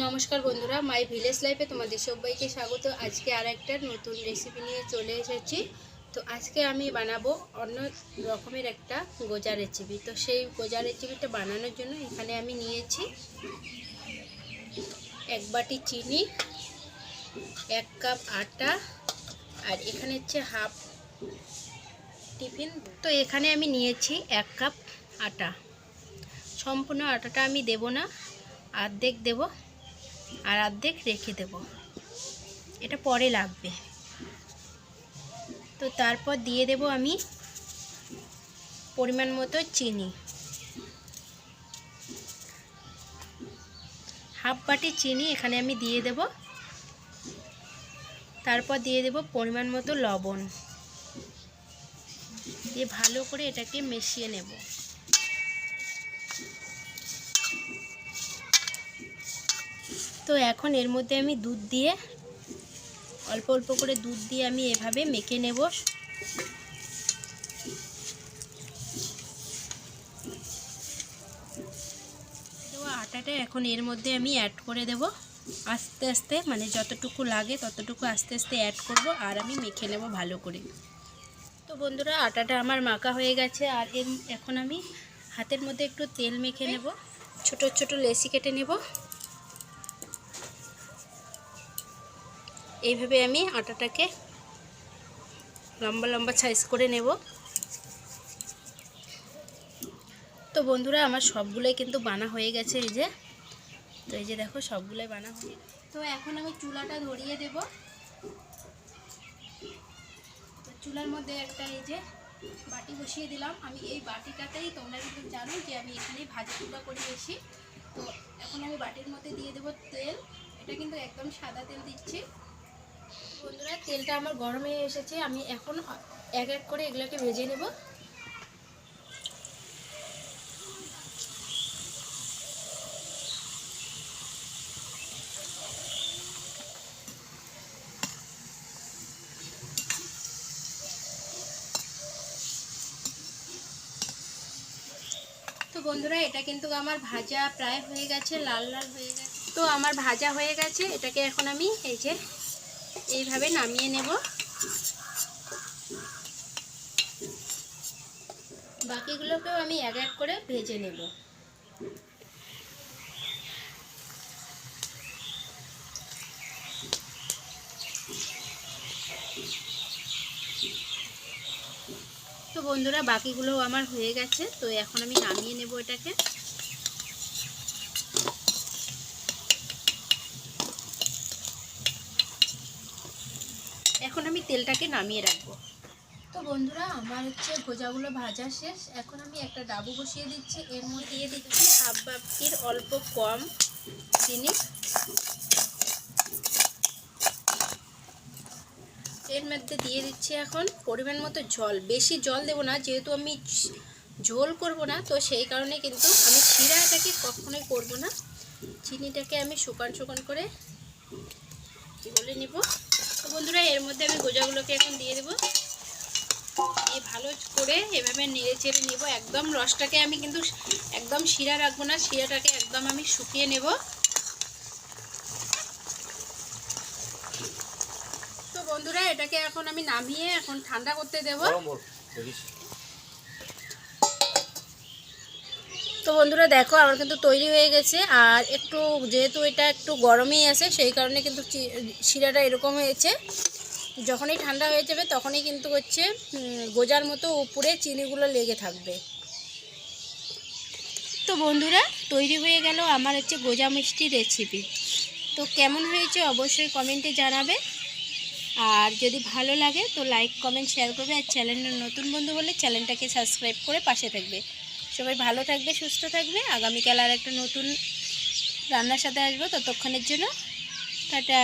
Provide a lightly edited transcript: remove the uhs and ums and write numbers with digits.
নমস্কার বন্ধুরা, my village লাইফে তোমাদের সবাইকে স্বাগত। আজকে আর একটা নতুন রেসিপি নিয়ে চলে এসেছি। তো আজকে আমি বানাবো অন্য রকমের একটা গোজা রেসিপি। তো সেই গোজা রেসিপিটা বানানোর জন্য এখানে আমি নিয়েছি 1 বাটি চিনি, 1 কাপ আটা, আর এখানে হচ্ছে হাফ টিফিন। তো এখানে আমি নিয়েছি 1 কাপ আটা। সম্পূর্ণ আটাটা আমি দেব না, অর্ধেক দেব আর অর্ধেক রেখে দেব, এটা পরে লাগবে। তো তারপর দিয়ে দেব আমি পরিমাণ মতো চিনি, হাফ বাটি চিনি এখানে আমি দিয়ে দেব। তারপর দিয়ে দেব পরিমাণ মতো লবণ, দিয়ে ভালো করে এটাকে মিশিয়ে নেব। তো এখন এর মধ্যে আমি দুধ দিয়ে অল্প অল্প করে দুধ দিয়ে আমি এভাবে মেখে নেব। তো আটাটা এখন এর মধ্যে আমি অ্যাড করে দেব আস্তে আস্তে, মানে যতটুকু লাগে ততটুকু আস্তে আস্তে অ্যাড করব আর আমি মেখে নেব ভালো করে। তো বন্ধুরা, আটাটা আমার মাখা হয়ে গেছে। আর এখন আমি হাতের মধ্যে একটু তেল মেখে নেব, ছোট ছোট লেচি কেটে নেব। এইভাবে আমি আটাটাকে লম্বা লম্বা সাইজ করে নেব। তো বন্ধুরা, আমার সবগুলোই কিন্তু বানা হয়ে গেছে। এই যে দেখো, সবগুলোই বানা হয়ে গেছে। তো এখন আমি চুলাটা ধরিয়ে দেব। তো চুলার মধ্যে একটা বাটি বসিয়ে দিলাম। আমি এই বাটিটাতেই, তোমরা কিন্তু জানো যে আমি এখানে ভাজা চুলা করে বেশি। তো এখন আমি বাটির মধ্যে দিয়ে দেব তেল। এটা কিন্তু একদম সাদা তেল দিচ্ছি। বন্ধুরা, তেলটা আমার গরম হয়ে এসেছে। আমি এখন এক এক করে এগুলোকে ভেজে নেব। তো বন্ধুরা, এটা কিন্তু আমার ভাজা প্রায় হয়ে গেছে, লাল লাল হয়ে গেছে। তো আমার ভাজা হয়ে গেছে। এটাকে এখন আমি এইভাবে নামিয়ে নেব। বাকিগুলোকেও আমি এক এক করে ভেজে নেব। তো বন্ধুরা, বাকিগুলো আমার হয়ে গেছে। তো এখন আমি নামিয়ে নেব এটাকে। এখন আমি তেলটাকে নামিয়ে রাখবো। তো বন্ধুরা, আমার গোজাগুলো ভাজা শেষ। এখন আমি একটা ডাবু বসিয়ে দিচ্ছি। এর মধ্যে দিয়ে দিচ্ছি হাফ বাটির অল্প কম চিনি। এর মধ্যে দিয়ে দিচ্ছি এখন পরিমাণ মতো জল। বেশি জল দেব না, যেহেতু আমি ঝোল করব না, তো সেই কারণে কিন্তু আমি শিরাটাকে কখনোই করব না। চিনিটাকে আমি শুকান শুকান করে গলে নেব। তো বন্ধুরা, এর মধ্যে আমি গোজাগুলোকে এখন দিয়ে দেবো। দিয়ে ভালো করে এভাবে নেড়ে চেড়ে নেব। একদম রসটাকে আমি কিন্তু একদম শিরা রাখবো না, শিরাটাকে একদম আমি শুকিয়ে নেব। তো বন্ধুরা, এটাকে এখন আমি নামিয়ে এখন ঠান্ডা করতে দেব। তো বন্ধুরা দেখো, আমার কিন্তু তৈরি হয়ে গেছে। আর একটু যেহেতু এটা একটু গরমই আছে, সেই কারণে কিন্তু শিরাটা এরকম হয়েছে। যখনই ঠান্ডা হয়ে যাবে তখনই কিন্তু গোজার মতো উপরে চিনিগুলো লেগে থাকবে। তো বন্ধুরা, তৈরি হয়ে গেল আমার গোজা মিষ্টি রেসিপি। তো কেমন হয়েছে অবশ্যই কমেন্টে জানাবে। আর যদি ভালো লাগে তো লাইক কমেন্ট শেয়ার করবে। আর চ্যানেলের নতুন বন্ধু হলে চ্যানেলটাকে সাবস্ক্রাইব করে পাশে থাকবে। সবাই ভালো থাকবে, সুস্থ থাকবে। আগামীকাল আর একটা নতুন রান্নার সাথে আসবো। ততক্ষণের জন্য টাটা।